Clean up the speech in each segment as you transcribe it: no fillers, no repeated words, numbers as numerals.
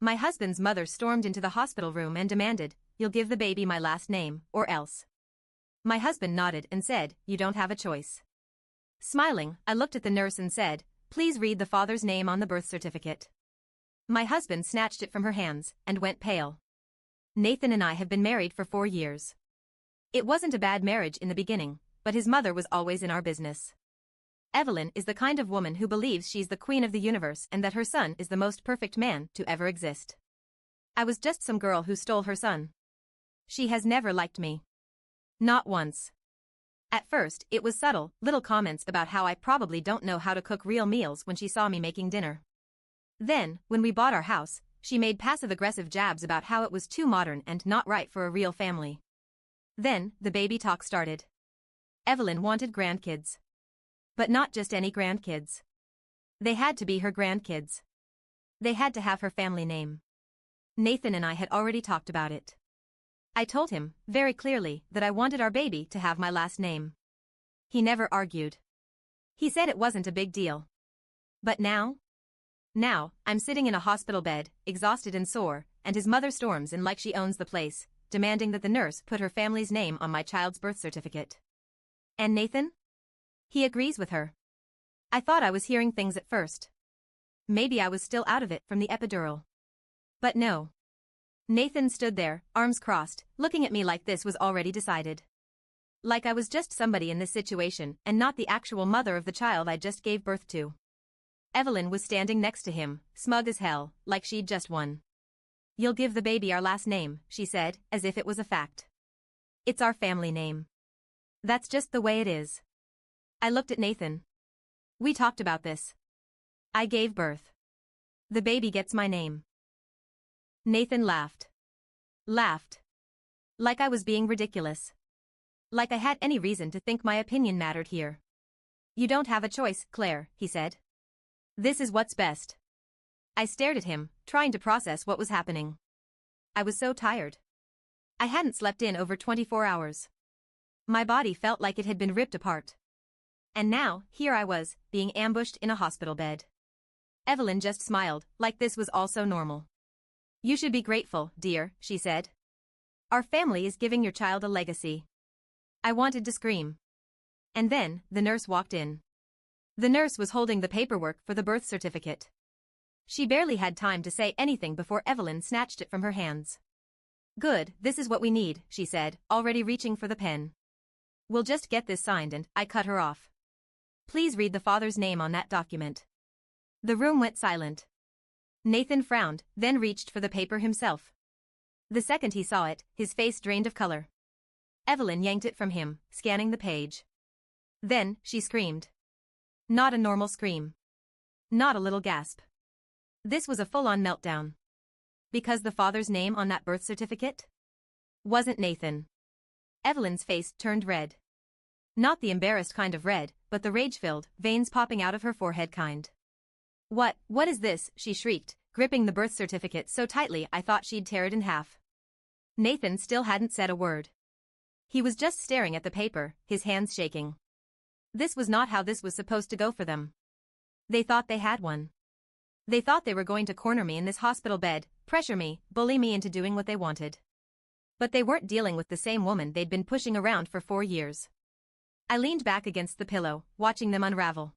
My husband's mother stormed into the hospital room and demanded, "You'll give the baby my last name, or else." My husband nodded and said, "You don't have a choice." Smiling, I looked at the nurse and said, "Please read the father's name on the birth certificate." My husband snatched it from her hands and went pale. Nathan and I have been married for 4 years. It wasn't a bad marriage in the beginning, but his mother was always in our business. Evelyn is the kind of woman who believes she's the queen of the universe and that her son is the most perfect man to ever exist. I was just some girl who stole her son. She has never liked me. Not once. At first, it was subtle, little comments about how I probably don't know how to cook real meals when she saw me making dinner. Then, when we bought our house, she made passive-aggressive jabs about how it was too modern and not right for a real family. Then, the baby talk started. Evelyn wanted grandkids. But not just any grandkids. They had to be her grandkids. They had to have her family name. Nathan and I had already talked about it. I told him, very clearly, that I wanted our baby to have my last name. He never argued. He said it wasn't a big deal. But now? Now, I'm sitting in a hospital bed, exhausted and sore, and his mother storms in like she owns the place, demanding that the nurse put her family's name on my child's birth certificate. And Nathan? He agrees with her. I thought I was hearing things at first. Maybe I was still out of it from the epidural. But no. Nathan stood there, arms crossed, looking at me like this was already decided. Like I was just somebody in this situation and not the actual mother of the child I just gave birth to. Evelyn was standing next to him, smug as hell, like she'd just won. "You'll give the baby our last name," she said, as if it was a fact. "It's our family name. That's just the way it is." I looked at Nathan. "We talked about this. I gave birth. The baby gets my name." Nathan laughed. Laughed. Like I was being ridiculous. Like I had any reason to think my opinion mattered here. "You don't have a choice, Claire," he said. "This is what's best." I stared at him, trying to process what was happening. I was so tired. I hadn't slept in over 24 hours. My body felt like it had been ripped apart. And now, here I was, being ambushed in a hospital bed. Evelyn just smiled, like this was all so normal. "You should be grateful, dear," she said. "Our family is giving your child a legacy." I wanted to scream. And then, the nurse walked in. The nurse was holding the paperwork for the birth certificate. She barely had time to say anything before Evelyn snatched it from her hands. "Good, this is what we need," she said, already reaching for the pen. "We'll just get this signed," and I cut her off. "Please read the father's name on that document." The room went silent. Nathan frowned, then reached for the paper himself. The second he saw it, his face drained of color. Evelyn yanked it from him, scanning the page. Then, she screamed. Not a normal scream. Not a little gasp. This was a full-on meltdown. Because the father's name on that birth certificate wasn't Nathan. Evelyn's face turned red. Not the embarrassed kind of red, but the rage-filled, veins popping out of her forehead kind. What is this?" she shrieked, gripping the birth certificate so tightly I thought she'd tear it in half. Nathan still hadn't said a word. He was just staring at the paper, his hands shaking. This was not how this was supposed to go for them. They thought they had one. They thought they were going to corner me in this hospital bed, pressure me, bully me into doing what they wanted. But they weren't dealing with the same woman they'd been pushing around for 4 years. I leaned back against the pillow, watching them unravel.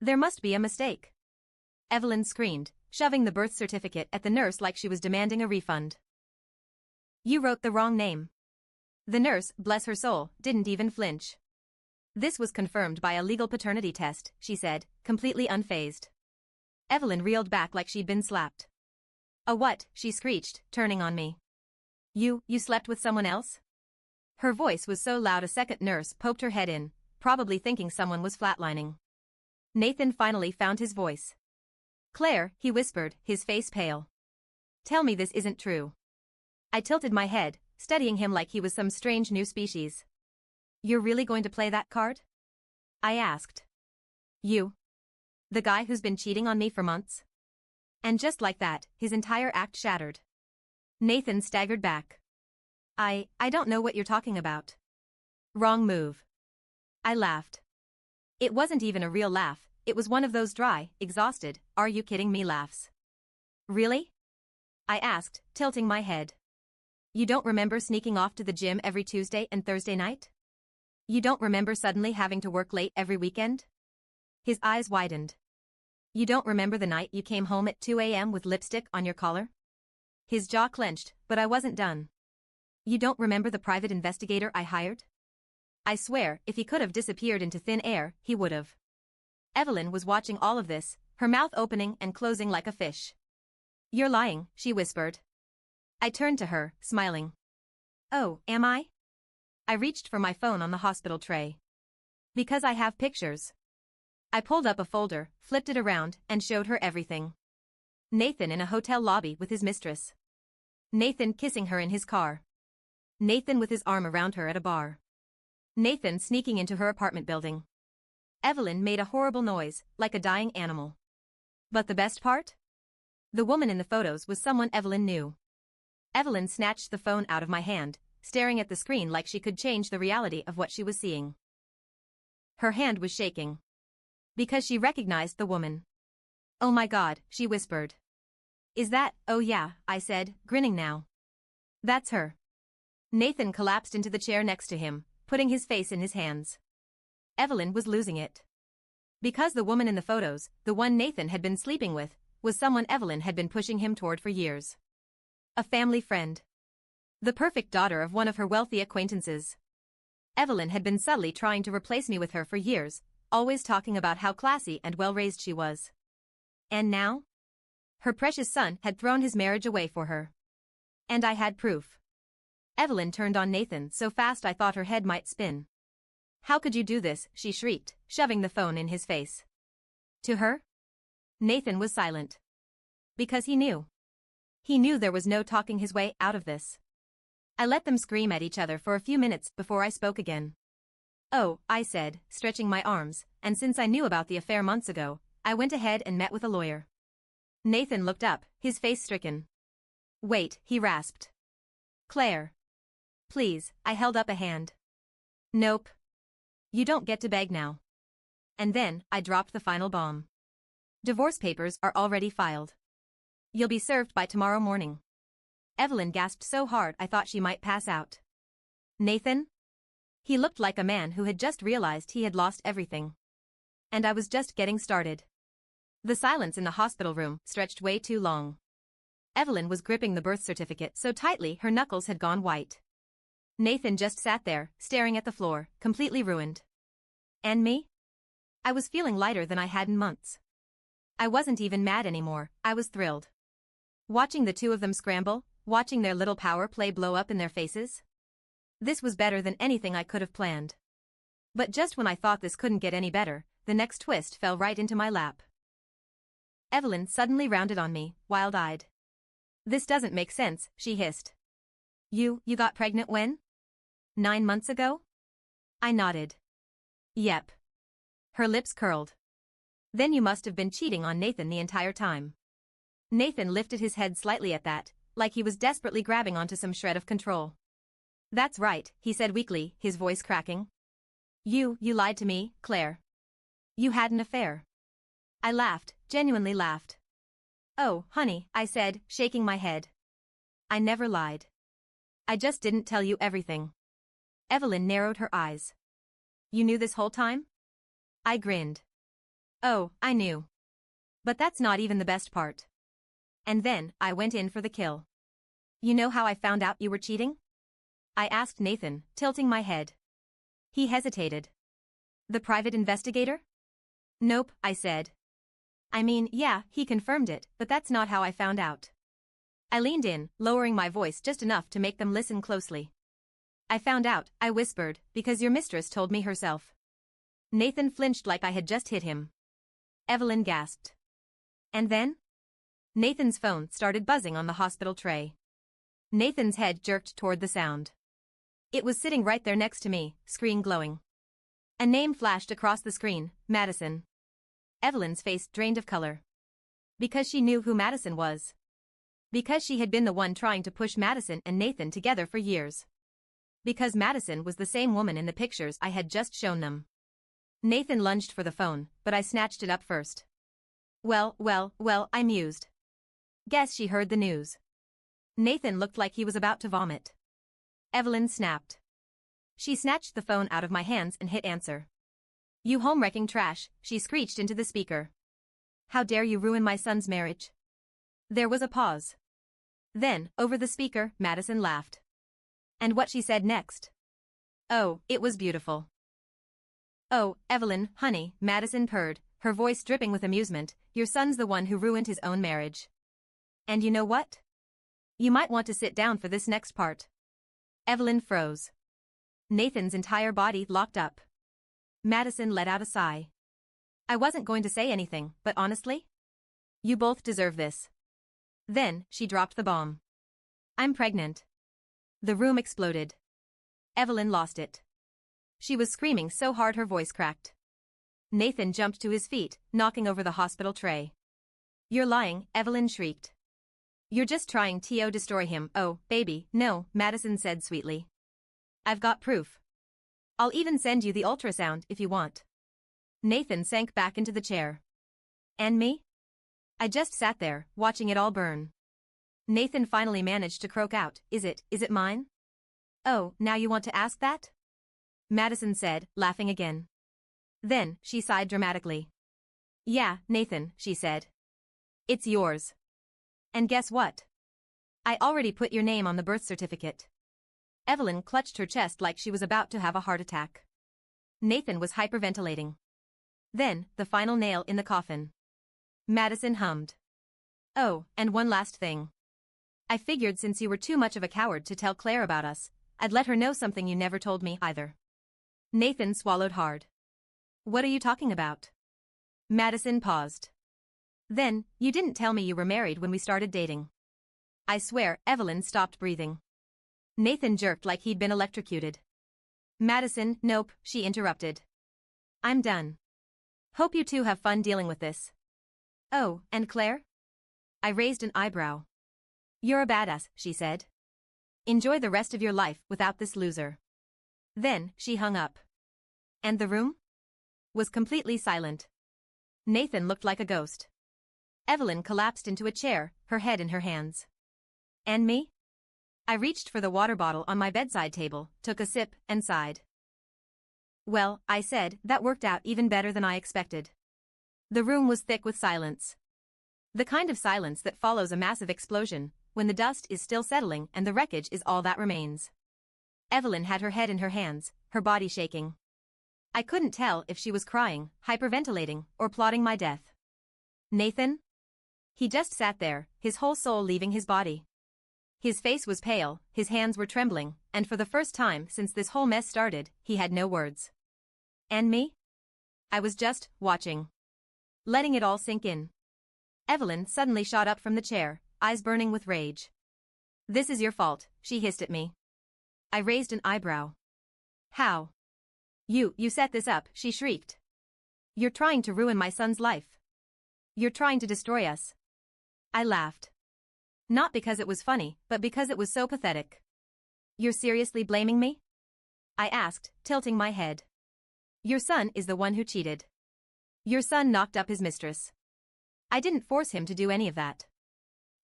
There must be a mistake. Evelyn screamed, shoving the birth certificate at the nurse like she was demanding a refund. "You wrote the wrong name." The nurse, bless her soul, didn't even flinch. "This was confirmed by a legal paternity test," she said, completely unfazed. Evelyn reeled back like she'd been slapped. "A what?" she screeched, turning on me. You slept with someone else?" Her voice was so loud a second nurse poked her head in, probably thinking someone was flatlining. Nathan finally found his voice. "Claire," he whispered, his face pale. "Tell me this isn't true." I tilted my head, studying him like he was some strange new species. "You're really going to play that card?" I asked. "You? The guy who's been cheating on me for months?" And just like that, his entire act shattered. Nathan staggered back. I don't know what you're talking about." "Wrong move." I laughed. It wasn't even a real laugh, it was one of those dry, exhausted, "are you kidding me" laughs. "Really? I asked, tilting my head. You don't remember sneaking off to the gym every Tuesday and Thursday night? You don't remember suddenly having to work late every weekend? His eyes widened. You don't remember the night you came home at 2 a.m. with lipstick on your collar? His jaw clenched, but I wasn't done. You don't remember the private investigator I hired? I swear, if he could have disappeared into thin air, he would have. Evelyn was watching all of this, her mouth opening and closing like a fish. You're lying, she whispered. I turned to her, smiling. Oh, am I? I reached for my phone on the hospital tray. Because I have pictures. I pulled up a folder, flipped it around, and showed her everything. Nathan in a hotel lobby with his mistress. Nathan kissing her in his car. Nathan with his arm around her at a bar. Nathan sneaking into her apartment building. Evelyn made a horrible noise, like a dying animal. But the best part? The woman in the photos was someone Evelyn knew. Evelyn snatched the phone out of my hand, staring at the screen like she could change the reality of what she was seeing. Her hand was shaking. Because she recognized the woman. Oh my God, she whispered. Is that, oh yeah, I said, grinning now. That's her. Nathan collapsed into the chair next to him, putting his face in his hands. Evelyn was losing it. Because the woman in the photos, the one Nathan had been sleeping with, was someone Evelyn had been pushing him toward for years. A family friend. The perfect daughter of one of her wealthy acquaintances. Evelyn had been subtly trying to replace me with her for years, always talking about how classy and well-raised she was. And now? Her precious son had thrown his marriage away for her. And I had proof. Evelyn turned on Nathan so fast I thought her head might spin. How could you do this, she shrieked, shoving the phone in his face. To her? Nathan was silent. Because he knew. He knew there was no talking his way out of this. I let them scream at each other for a few minutes before I spoke again. Oh, I said, stretching my arms, and since I knew about the affair months ago, I went ahead and met with a lawyer. Nathan looked up, his face stricken. Wait, he rasped. Claire. Please, I held up a hand. Nope. You don't get to beg now. And then, I dropped the final bomb. Divorce papers are already filed. You'll be served by tomorrow morning. Evelyn gasped so hard I thought she might pass out. Nathan? He looked like a man who had just realized he had lost everything. And I was just getting started. The silence in the hospital room stretched way too long. Evelyn was gripping the birth certificate so tightly her knuckles had gone white. Nathan just sat there, staring at the floor, completely ruined. And me? I was feeling lighter than I had in months. I wasn't even mad anymore, I was thrilled. Watching the two of them scramble, watching their little power play blow up in their faces. This was better than anything I could have planned. But just when I thought this couldn't get any better, the next twist fell right into my lap. Evelyn suddenly rounded on me, wild-eyed. This doesn't make sense, she hissed. You got pregnant when? 9 months ago? I nodded. Yep. Her lips curled. Then you must have been cheating on Nathan the entire time. Nathan lifted his head slightly at that, like he was desperately grabbing onto some shred of control. That's right, he said weakly, his voice cracking. You lied to me, Claire. You had an affair. I laughed, genuinely laughed. Oh, honey, I said, shaking my head. I never lied. I just didn't tell you everything. Evelyn narrowed her eyes. You knew this whole time? I grinned. Oh, I knew. But that's not even the best part. And then, I went in for the kill. You know how I found out you were cheating? I asked Nathan, tilting my head. He hesitated. The private investigator? Nope, I said. I mean, yeah, he confirmed it, but that's not how I found out. I leaned in, lowering my voice just enough to make them listen closely. I found out, I whispered, because your mistress told me herself. Nathan flinched like I had just hit him. Evelyn gasped. And then? Nathan's phone started buzzing on the hospital tray. Nathan's head jerked toward the sound. It was sitting right there next to me, screen glowing. A name flashed across the screen, Madison. Evelyn's face drained of color. Because she knew who Madison was. Because she had been the one trying to push Madison and Nathan together for years. Because Madison was the same woman in the pictures I had just shown them. Nathan lunged for the phone, but I snatched it up first. Well, I mused. Guess she heard the news. Nathan looked like he was about to vomit. Evelyn snapped. She snatched the phone out of my hands and hit answer. "You home-wrecking trash," she screeched into the speaker. "How dare you ruin my son's marriage?" There was a pause. Then, over the speaker, Madison laughed. And what she said next? Oh, it was beautiful. "Oh, Evelyn, honey," Madison purred, her voice dripping with amusement, "your son's the one who ruined his own marriage. And you know what? You might want to sit down for this next part." Evelyn froze. Nathan's entire body locked up. Madison let out a sigh. "I wasn't going to say anything, but honestly? You both deserve this." Then, she dropped the bomb. "I'm pregnant." The room exploded. Evelyn lost it. She was screaming so hard her voice cracked. Nathan jumped to his feet, knocking over the hospital tray. "You're lying," Evelyn shrieked. "You're just trying to destroy him." "Oh, baby, no," Madison said sweetly. "I've got proof. I'll even send you the ultrasound if you want." Nathan sank back into the chair. "And me?" I just sat there, watching it all burn. Nathan finally managed to croak out, Is it mine?" "Oh, now you want to ask that?" Madison said, laughing again. Then, she sighed dramatically. "Yeah, Nathan," she said. "It's yours. And guess what? I already put your name on the birth certificate." Evelyn clutched her chest like she was about to have a heart attack. Nathan was hyperventilating. Then, the final nail in the coffin. Madison hummed. "Oh, and one last thing. I figured since you were too much of a coward to tell Claire about us, I'd let her know something you never told me either." Nathan swallowed hard. "What are you talking about?" Madison paused. "Then, you didn't tell me you were married when we started dating." I swear, Evelyn stopped breathing. Nathan jerked like he'd been electrocuted. "Madison, nope," she interrupted. "I'm done. Hope you two have fun dealing with this." "Oh, and Claire?" I raised an eyebrow. "You're a badass," she said. "Enjoy the rest of your life without this loser." Then, she hung up. And the room was completely silent. Nathan looked like a ghost. Evelyn collapsed into a chair, her head in her hands. And me? I reached for the water bottle on my bedside table, took a sip, and sighed. "Well," I said, "that worked out even better than I expected." The room was thick with silence. The kind of silence that follows a massive explosion, when the dust is still settling and the wreckage is all that remains. Evelyn had her head in her hands, her body shaking. I couldn't tell if she was crying, hyperventilating, or plotting my death. Nathan? He just sat there, his whole soul leaving his body. His face was pale, his hands were trembling, and for the first time since this whole mess started, he had no words. And me? I was just watching. Letting it all sink in. Evelyn suddenly shot up from the chair, eyes burning with rage. "This is your fault," she hissed at me. I raised an eyebrow. "How?" You set this up," she shrieked. "You're trying to ruin my son's life. You're trying to destroy us." I laughed. Not because it was funny, but because it was so pathetic. "You're seriously blaming me?" I asked, tilting my head. "Your son is the one who cheated. Your son knocked up his mistress. I didn't force him to do any of that.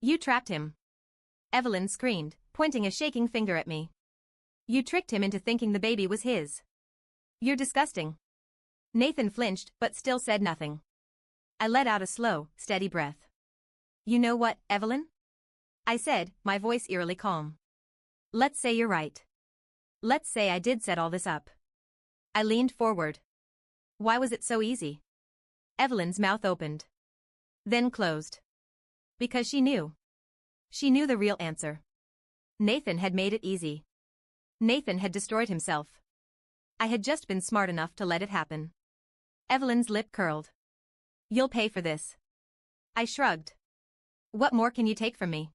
You trapped him." Evelyn screamed, pointing a shaking finger at me. "You tricked him into thinking the baby was his. You're disgusting." Nathan flinched but still said nothing. I let out a slow, steady breath. "You know what, Evelyn?" I said, my voice eerily calm. "Let's say you're right. Let's say I did set all this up." I leaned forward. "Why was it so easy?" Evelyn's mouth opened. Then closed. Because she knew. She knew the real answer. Nathan had made it easy. Nathan had destroyed himself. I had just been smart enough to let it happen. Evelyn's lip curled. "You'll pay for this." I shrugged. "What more can you take from me?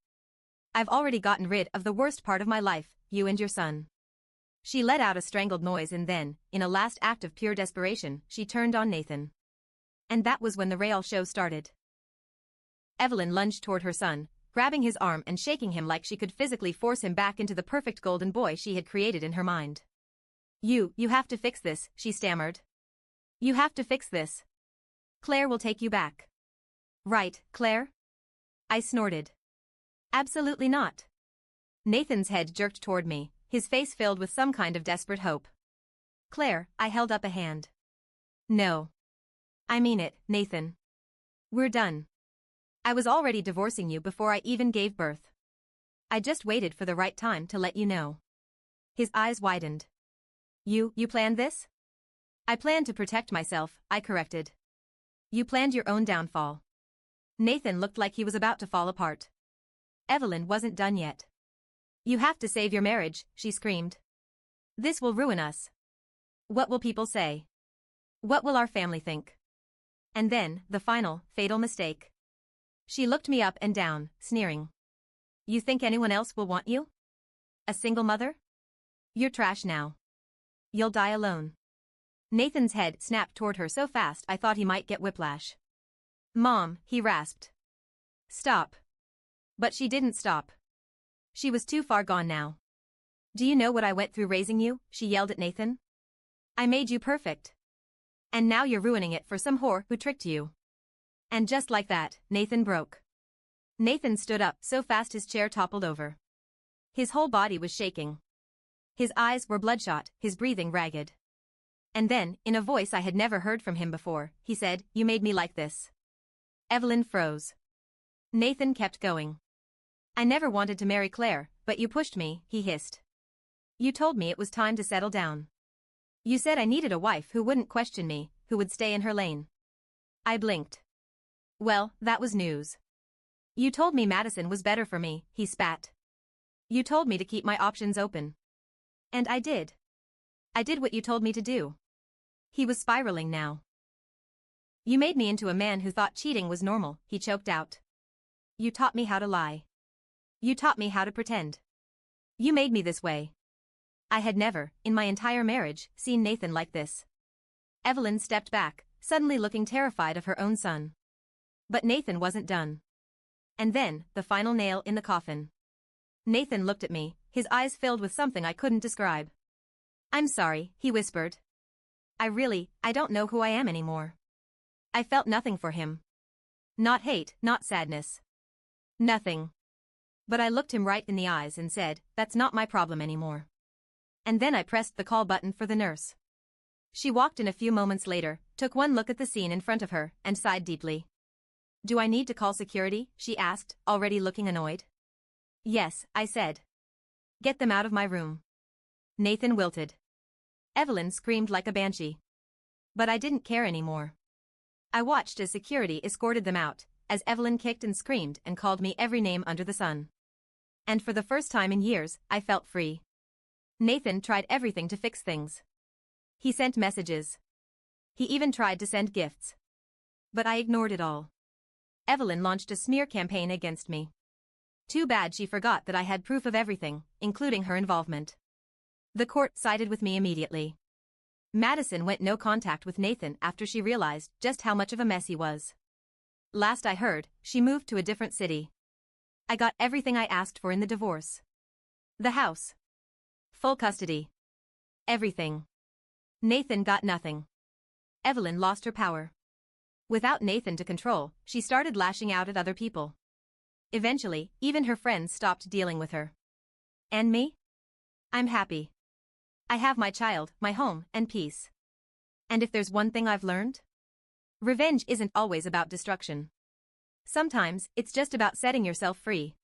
I've already gotten rid of the worst part of my life, you and your son." She let out a strangled noise and then, in a last act of pure desperation, she turned on Nathan. And that was when the real show started. Evelyn lunged toward her son, grabbing his arm and shaking him like she could physically force him back into the perfect golden boy she had created in her mind. You have to fix this," she stammered. "You have to fix this. Claire will take you back." "Right, Claire?" I snorted. "Absolutely not. Nathan's head jerked toward me, his face filled with some kind of desperate hope. Claire, I held up a hand. No. I mean it, Nathan. We're done. I was already divorcing you before I even gave birth. I just waited for the right time to let you know. His eyes widened. You planned this? I planned to protect myself, I corrected. You planned your own downfall. Nathan looked like he was about to fall apart. Evelyn wasn't done yet. You have to save your marriage, she screamed. This will ruin us. What will people say? What will our family think? And then, the final, fatal mistake. She looked me up and down, sneering. You think anyone else will want you? A single mother? You're trash now. You'll die alone. Nathan's head snapped toward her so fast I thought he might get whiplash. Mom, he rasped. Stop. But she didn't stop. She was too far gone now. Do you know what I went through raising you? She yelled at Nathan. I made you perfect. And now you're ruining it for some whore who tricked you. And just like that, Nathan broke. Nathan stood up so fast his chair toppled over. His whole body was shaking. His eyes were bloodshot, his breathing ragged. And then, in a voice I had never heard from him before, he said, You made me like this. Evelyn froze. Nathan kept going. I never wanted to marry Claire, but you pushed me, he hissed. You told me it was time to settle down. You said I needed a wife who wouldn't question me, who would stay in her lane. I blinked. Well, that was news. You told me Madison was better for me, he spat. You told me to keep my options open. And I did. I did what you told me to do. He was spiraling now. You made me into a man who thought cheating was normal, he choked out. You taught me how to lie. You taught me how to pretend. You made me this way. I had never, in my entire marriage, seen Nathan like this. Evelyn stepped back, suddenly looking terrified of her own son. But Nathan wasn't done. And then, the final nail in the coffin. Nathan looked at me, his eyes filled with something I couldn't describe. I'm sorry, he whispered. I don't know who I am anymore. I felt nothing for him. Not hate, not sadness. Nothing. But I looked him right in the eyes and said, That's not my problem anymore. And then I pressed the call button for the nurse. She walked in a few moments later, took one look at the scene in front of her, and sighed deeply. Do I need to call security? She asked, already looking annoyed. Yes, I said. Get them out of my room. Nathan wilted. Evelyn screamed like a banshee. But I didn't care anymore. I watched as security escorted them out, as Evelyn kicked and screamed and called me every name under the sun. And for the first time in years, I felt free. Nathan tried everything to fix things. He sent messages. He even tried to send gifts. But I ignored it all. Evelyn launched a smear campaign against me. Too bad she forgot that I had proof of everything, including her involvement. The court sided with me immediately. Madison went no contact with Nathan after she realized just how much of a mess he was. Last I heard, she moved to a different city. I got everything I asked for in the divorce. The house. Full custody. Everything. Nathan got nothing. Evelyn lost her power. Without Nathan to control, she started lashing out at other people. Eventually, even her friends stopped dealing with her. And me? I'm happy. I have my child, my home, and peace. And if there's one thing I've learned? Revenge isn't always about destruction. Sometimes, it's just about setting yourself free.